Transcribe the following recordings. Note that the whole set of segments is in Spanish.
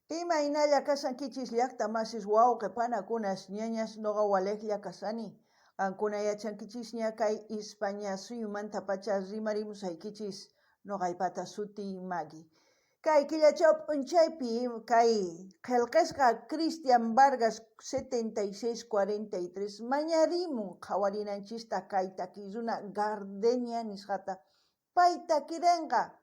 Imaynalla kasankichis llaqta masis wawqi panakunas ñañas noqa waleqlla kasani. Qankuna yachankichisña kay España suyumanta pacha rimarimusaykichis noqaypata suti Maggie. Kay killachaw p'unchaypi kay qillqisqa Cristian Vargas 7643 mañarimun qhawarinanchista kay takiruna Gardenia nisqata. Pay takirinqa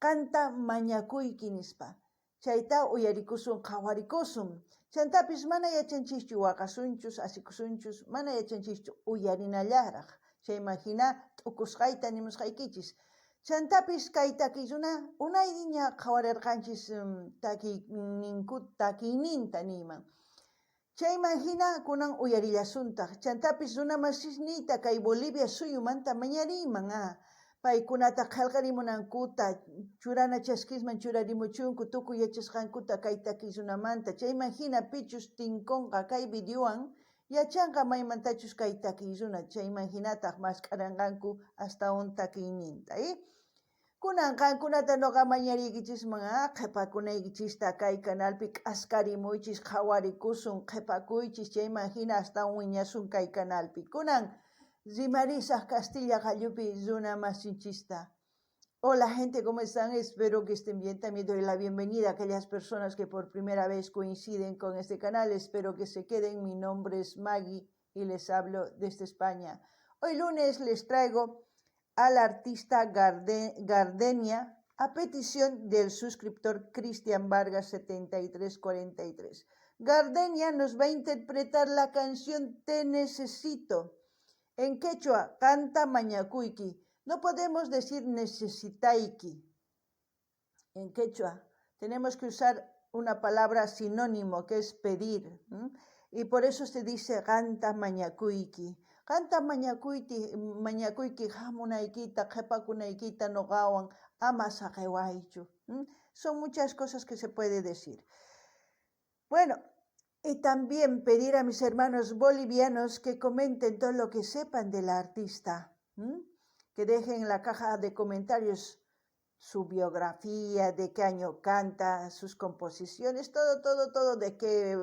qanta mañakuyki nispa. Chayta uyarikusun qhawarikusun. Chantapis mana yachanchischu waqasunchus asikusunchus mana yachanchischu uyarinallaraq. Chayman hina t'ukusqayta nimusqaykichis. Chantapis kay takiyuna unayña qhawarirqanchis takiyninta niyman. Chayman hina kunan uyarillasunta. Chantapis runa masisniyta kay Bolivia suyumanta mañariyman paykunata qillqarimunankuta churana chaskisman churarimuchunku tukuy yachasqankuta kay takiyunamanta. Chayman hina pichus tinkunqa kay videowan yachanqa maymantachus kay takiyuna. Chayman hinataq masqaranqanku astawan takiyninta. Kunan qankunata noqa mañariykichisman qhipakunaykichista kay kanalpi k'askarimuychis qhawarikusun qhipakuychis chayman hina astawan wiñasun kay kanalpi. Kunan rimarisaq Castilla qallupi runa masinchista. Hola gente, ¿cómo están? Espero que estén bien. También doy la bienvenida a aquellas personas que por primera vez coinciden con este canal. Espero que se queden. Mi nombre es Maggie y les hablo desde España. Hoy lunes les traigo al artista Gardenia a petición del suscriptor Cristian Vargas 7343. Gardenia nos va a interpretar la canción Te Necesito. En quechua, canta mañakuyki. No podemos decir necesitaiki. En quechua tenemos que usar una palabra sinónimo que es pedir. Y por eso se dice canta mañakuyki. Canta mañakuyki hamunaykita, qhipakunaykita noqawan ama saqewaychu. Son muchas cosas que se puede decir. Bueno, y también pedir a mis hermanos bolivianos que comenten todo lo que sepan de la artista. Que dejen en la caja de comentarios su biografía, de qué año canta, sus composiciones, todo, de qué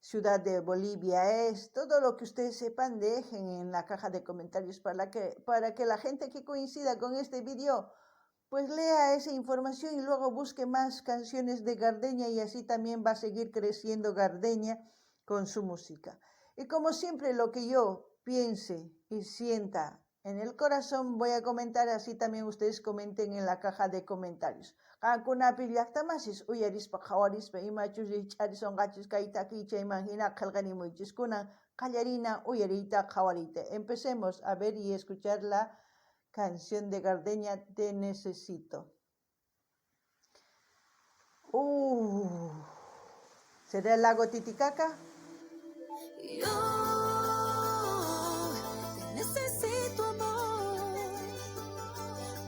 ciudad de Bolivia es, todo lo que ustedes sepan dejen en la caja de comentarios para que la gente que coincida con este video pues lea esa información y luego busque más canciones de Gardenia y así también va a seguir creciendo Gardenia con su música. Y como siempre lo que yo piense y sienta en el corazón voy a comentar, así también ustedes comenten en la caja de comentarios. Qankunapi llaqtamasis uyarispa qhawarispa imachus richarisonqachis kaytaki chayman hina qillqarimuychis kunan qallarina uyariyta qhawariyta. Empecemos a ver y escuchar la canción de Gardenia, Te Necesito. ¿Será el lago Titicaca? Yo te necesito, amor.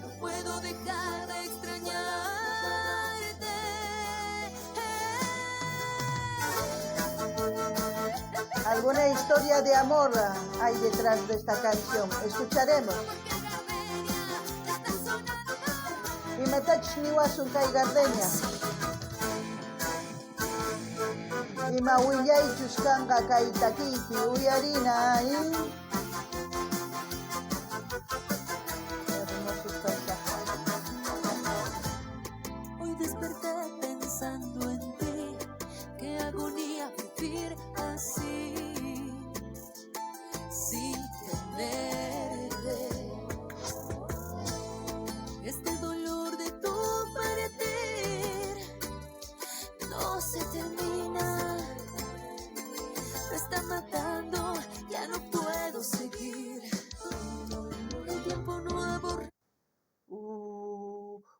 No puedo dejar de extrañarte. Alguna historia de amor hay detrás de esta canción. Escucharemos. Imatach niwasun kay Gardenia. Ima willay kanqa kay takipi uyarina. Hoy desperté pensando en ti. Qué agonía vivir así, sin tenerte. Este dolor de tu partir no se termina. Me está matando, ya no puedo seguir. El tiempo no aborre.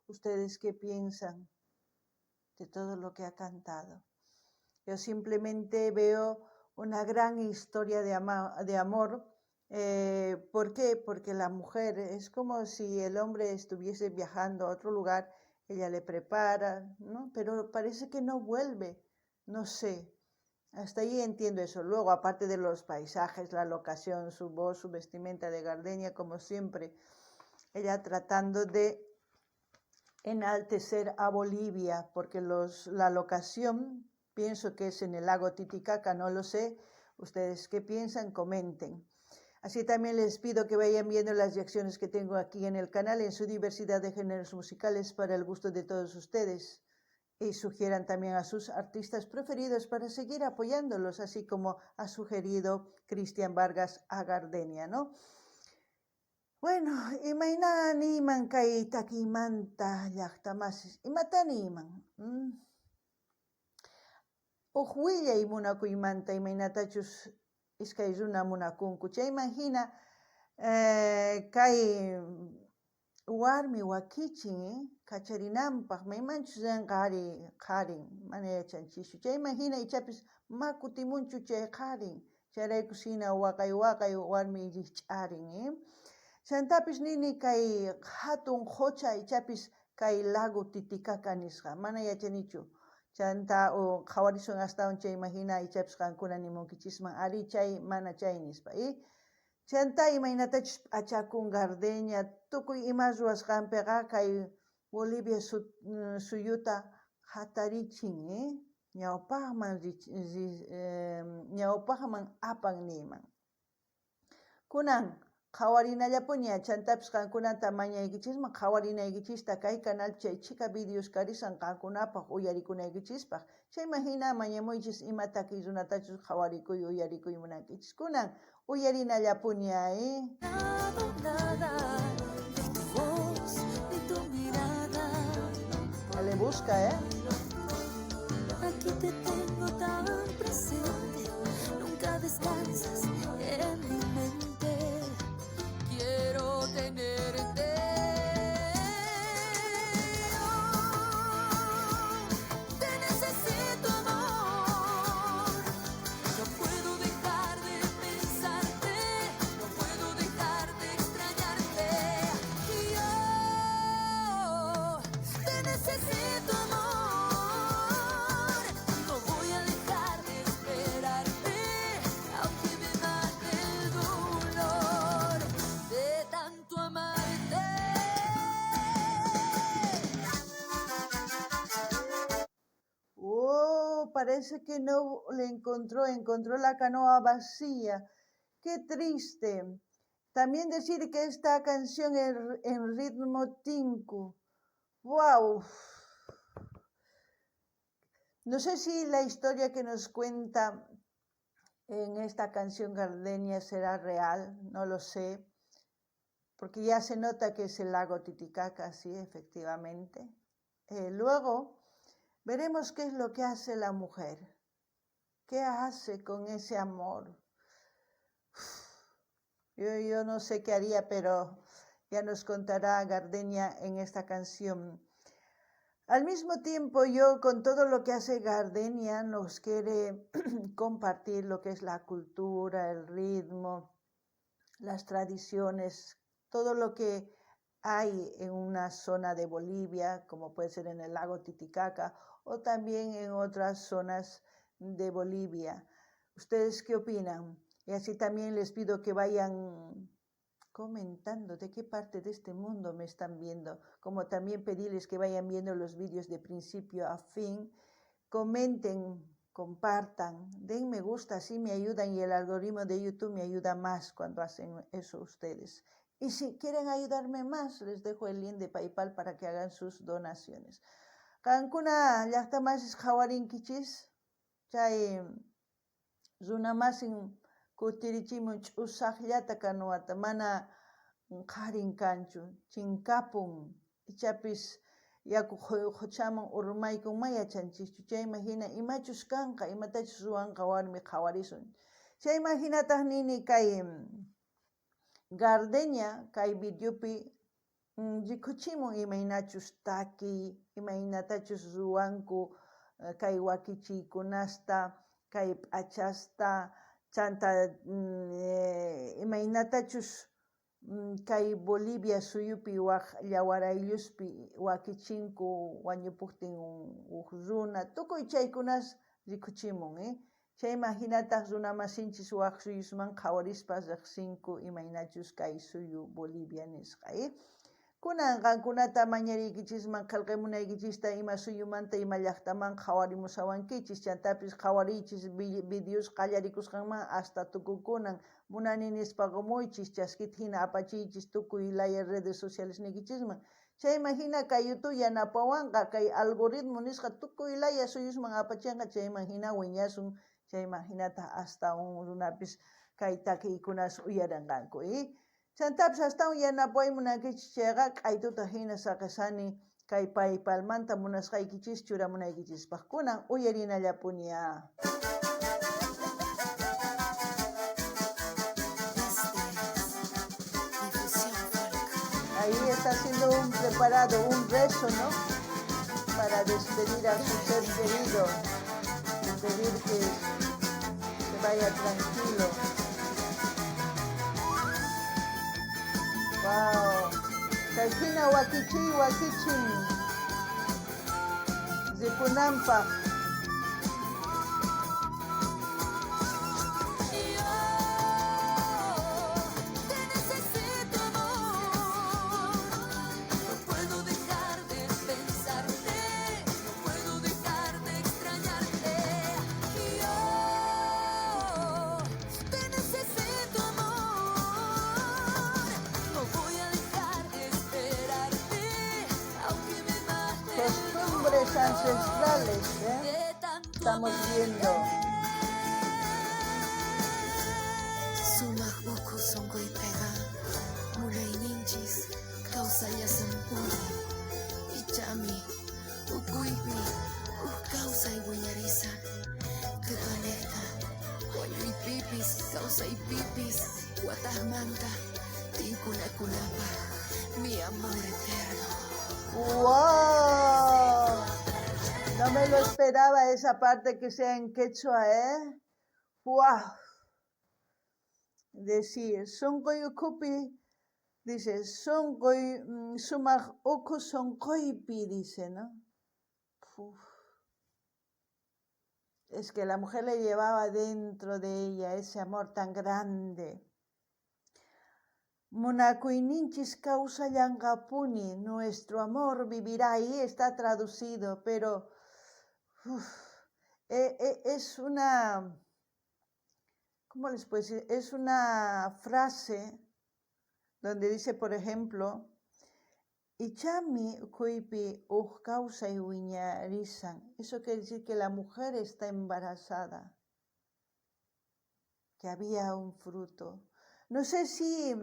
¿Ustedes qué piensan de todo lo que ha cantado? Yo simplemente veo una gran historia de amor. ¿Por qué? Porque la mujer es como si el hombre estuviese viajando a otro lugar, ella le prepara, ¿no? Pero parece que no vuelve, no sé. Hasta ahí entiendo eso. Luego, aparte de los paisajes, la locación, su voz, su vestimenta de Gardenia, como siempre, ella tratando de enaltecer a Bolivia, porque la locación, pienso que es en el lago Titicaca, no lo sé. Ustedes qué piensan, comenten. Así también les pido que vayan viendo las reacciones que tengo aquí en el canal en su diversidad de géneros musicales para el gusto de todos ustedes. Y sugieran también a sus artistas preferidos para seguir apoyándolos, así como ha sugerido Cristian Vargas a Gardenia, ¿no? Bueno, imayna niman kay takimanta llaqtamasis. Imata niman. Uqwillay munakuymanta imaynatachus iskay runa munakunku. Chayman hina kay warmi wakichin kacharinanpaq maymanchus qarin mana yachanchishu. Chayman hina ichapis ma kutimunchu chay qarin. Chayraykus hina waqay warmi rikch'arin. Chantapis nini kay hatun qocha ichapis kay lago Titicaca nisqa mana yachanichu. Chanta qhawarisun astawan chayman hina ichapis qankuna nimunkichisman ari chay mana chay nispa. Chanta imaynatachus p'achakun Gardenia tukuy ima ruwasqanpiqa kay Bolivia suyuta hatarichin ñawpaqman apan niman. Kunan qhawarinallapuña chantapis qankunata mañaykichisman qhawarinaykichista kay canal chay chika videos karisan qankunapaq uyarikunaykichispaq. Chayman hina mañamuychis imata kay runatachus qhawarikuy uyarikuy munankichis. Kunan uyarinallapuña. Le busca, Aquí te tengo tan presente, nunca descansas en mi mente. Quiero tenerte. Te necesito, amor. No puedo dejar de pensarte, no puedo dejar de extrañarte. Yo te necesito, amor. No voy a dejar de esperarte, aunque me mate el dolor de tanto amarte. Parece que no le encontró la canoa vacía. Qué triste. También decir que esta canción en ritmo tinku. ¡Wow! No sé si la historia que nos cuenta en esta canción Gardenia será real, no lo sé, porque ya se nota que es el lago Titicaca, sí, efectivamente. Luego veremos qué es lo que hace la mujer, qué hace con ese amor. Yo no sé qué haría, pero ya nos contará Gardenia en esta canción. Al mismo tiempo, yo con todo lo que hace Gardenia nos quiere compartir lo que es la cultura, el ritmo, las tradiciones, todo lo que hay en una zona de Bolivia, como puede ser en el lago Titicaca o también en otras zonas de Bolivia. ¿Ustedes qué opinan? Y así también les pido que vayan comentando de qué parte de este mundo me están viendo, como también pedirles que vayan viendo los vídeos de principio a fin, comenten, compartan, den me gusta, así me ayudan y el algoritmo de YouTube me ayuda más cuando hacen eso ustedes. Y si quieren ayudarme más, les dejo el link de PayPal para que hagan sus donaciones. Kankuna llaqtamasis qhawarinkichis, chay runamasin kutirichimun ch'usaqllata kanuwata mana qarin kanchu, chinkapun, ichapis yaku quchaman urmaykun ma yachanchischu. Chayman hina imachus kanqa, imatachus ruwanqa warmi qhawarisun. Chayman hinataq nini kay Gardenia kay videopi rikuchimun imaynachus taki, imaynatachus ruwanku kay wakichiykunasta, kay p'achasta, chanta imaynatachus kay Bolivia suyupi llawarayllospi wakichinku wañupuktin uq runa, tukuy chaykunas rikuchimun. Chayman hinataq runamasinchis waq suyusman qhawarispa riqsinku imaynachus kay suyu Bolivia nisqa. Kunan qankunata mañariykichis qillqamunaykichista ima suyumanta ima llaqtaman qhawarimusawankichis, chantapis qhawariychis videos qallarikusqanman hasta tukukunan munani nispa qumuychis, chaskita hina apachiychis tukuy laya redes sociales niykichisman. Chayman hina kay YouTube yanapawanqa kay algoritmo nisqa tukuy laya suyusman apachinqa chayman hina wiñasun, chayman hinata hasta runapis kay takiykunas uyarinqanku. Chantapis hasta yanapay munankichis chayqa q'aytuta hina saqasani kay paypalmanta munasqaykichis churamunaykichispaq. Kunan uyarinallapuniya. Ahí está haciendo preparado un rezo, ¿no? Para despedir a su ser querido, pedir que se vaya tranquilo. Wow. Kayhina wakichin. Zipunampa. Costumbres ancestrales, estamos viendo. Sumak buku songkoi pega, mulai ninchis, kausaya sempuri, ichami, ukuipi, kausay buñarisa, kepaneta, wañuy pipis, kausay pipis, watahmanta, tinkunakunapa, mi amor eterno. ¡Wow! No me lo esperaba esa parte que sea en quechua, ¡Wow! Decir, sonkoy ukupi, dice, sonkoy sumak uku sonkoypi, dice, ¿no? Uf. Es que la mujer le llevaba dentro de ella ese amor tan grande. Munakuyninchis causa llankapuni, nuestro amor vivirá, ahí está traducido, pero es una, ¿cómo les puedo decir? Es una frase donde dice, por ejemplo, Ichami kuipi causa y wiñarizan. Eso quiere decir que la mujer está embarazada, que había un fruto. No sé si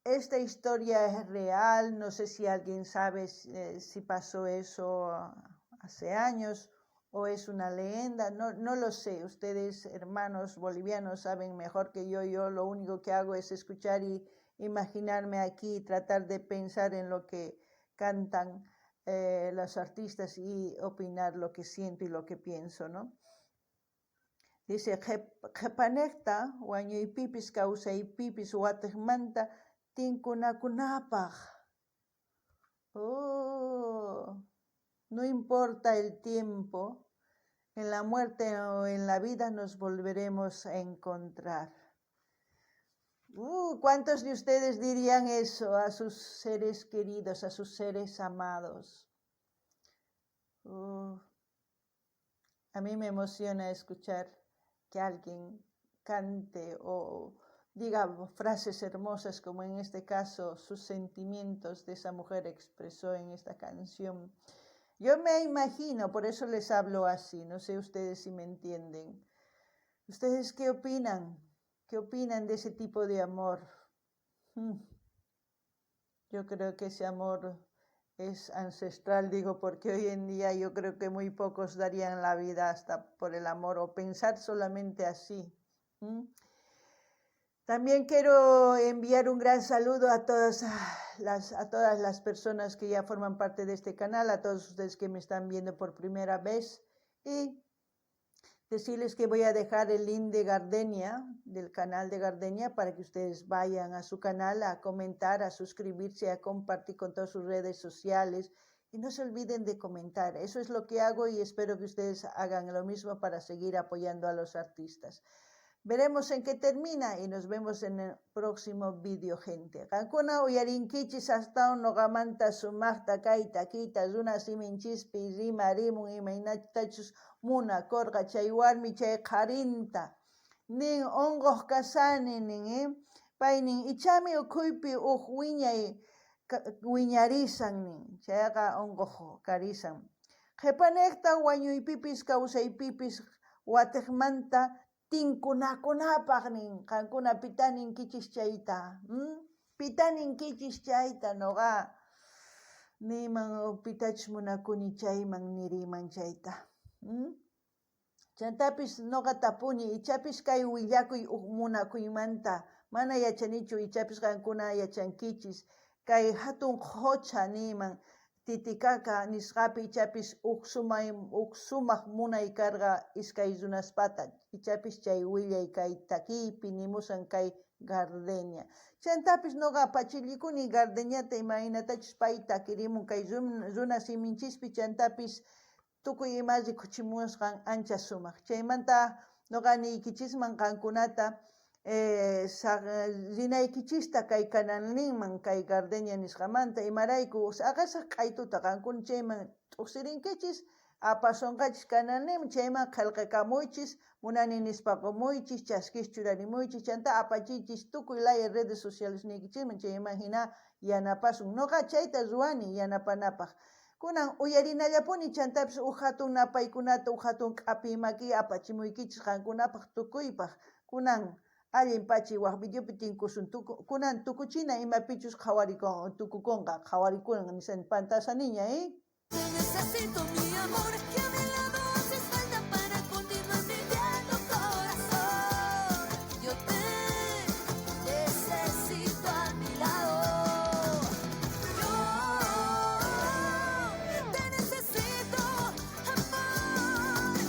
esta historia es real, no sé si alguien sabe si pasó eso hace años o es una leyenda, no lo sé. Ustedes, hermanos bolivianos, saben mejor que yo. Yo lo único que hago es escuchar y imaginarme aquí, tratar de pensar en lo que cantan los artistas y opinar lo que siento y lo que pienso, ¿no? Dice, Jepanecta, wañuy pipis causay pipis wategmanta tinkunakunapaj. Oh, no importa el tiempo, en la muerte o en la vida nos volveremos a encontrar. ¿Cuántos de ustedes dirían eso a sus seres queridos, a sus seres amados? A mí me emociona escuchar que alguien cante o diga frases hermosas, como en este caso sus sentimientos de esa mujer expresó en esta canción. Yo me imagino, por eso les hablo así, no sé ustedes si me entienden. ¿Ustedes qué opinan? ¿Qué opinan de ese tipo de amor? Yo creo que ese amor es ancestral, digo, porque hoy en día yo creo que muy pocos darían la vida hasta por el amor o pensar solamente así. También quiero enviar un gran saludo a todas las personas que ya forman parte de este canal, a todos ustedes que me están viendo por primera vez, y decirles que voy a dejar el link de Gardenia, del canal de Gardenia, para que ustedes vayan a su canal a comentar, a suscribirse, a compartir con todas sus redes sociales. Y no se olviden de comentar. Eso es lo que hago y espero que ustedes hagan lo mismo para seguir apoyando a los artistas. Veremos en qué termina y nos vemos en el próximo video, gente. Kankuna uyarinkichis hasta nogamanta sumaqta kayta kita zuna siminchispi rima rimun imaynatachus muna korqa chay warmi chay qarinta nin ongoq kasani nin pay nin ichami ukhuypi wiñay wiñarisan nin chayqa ongoq karisan qhipanekta wañuypipis kawsaypipis watiqmanta tinkunakunapaq nin qankuna pita ninkichis chayta pita ninkichis chayta noqa niman pitachus munakuni chayman niriman chayta chantapis noqa tapuni ichapis kay willakuy munakuymanta mana yachanichu ichapis qankuna yachankichis kay hatun qocha niman Titicacá nisqapi ichapis sumaq munay karqa iskay runaspata ichapis chay willay kay takipi nimusan kay gardenia chantapis noqa pachillikuni gardeniata imaynatachus pay takirimun kay runa siminchispi chantapis tukuy ima rikuchimusqan ancha sumaq chaymanta noqa niykichisman qankunata rinaykichista kay kanalninman kay gardenia nisqamanta imarayku aqasaq q'aytuta qankuna chayman t'uqsirinkichis apasonqachis kanalninman chayman qillqakamuychis munani nispaqumuychis chaskis churarimuychis chanta apachichis tukuy laya redes sociales niykichisman chayman hina yanapasun noqa chayta ruwani yanapanapaq kunan uyarinallapuni chantapis hatun napaykunata hatun q'api maki apachimuykichis qankunapaq tukuypaq kunan allin pachi waq videopi tinkusun kunan tukuchina imapichus tukukunqa qhawarikunan nisan pantasa niña Te necesito, mi amor, que a mi lado haces falta para continuar viviendo, corazón. Yo te necesito a mi lado. Yo te necesito, amor.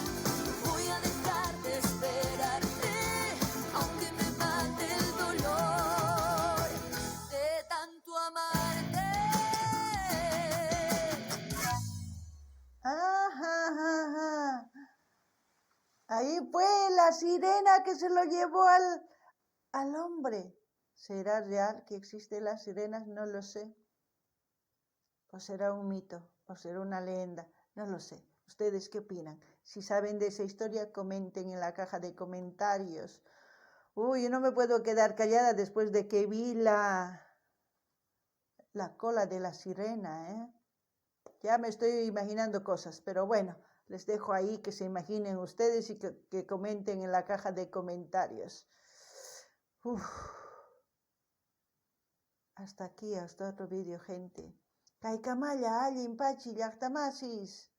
Voy a dejar de esperarte, aunque me mate el dolor de tanto amarte. Ahí fue la sirena que se lo llevó al hombre. ¿Será real que existen las sirenas? No lo sé. ¿O será un mito? ¿O será una leyenda? No lo sé. ¿Ustedes qué opinan? Si saben de esa historia, comenten en la caja de comentarios. Uy, yo no me puedo quedar callada después de que vi la cola de la sirena, Ya me estoy imaginando cosas, pero bueno, les dejo ahí que se imaginen ustedes y que comenten en la caja de comentarios. Hasta aquí, hasta otro vídeo, gente. Kaikamaya, allin pachi, llaqtamasis.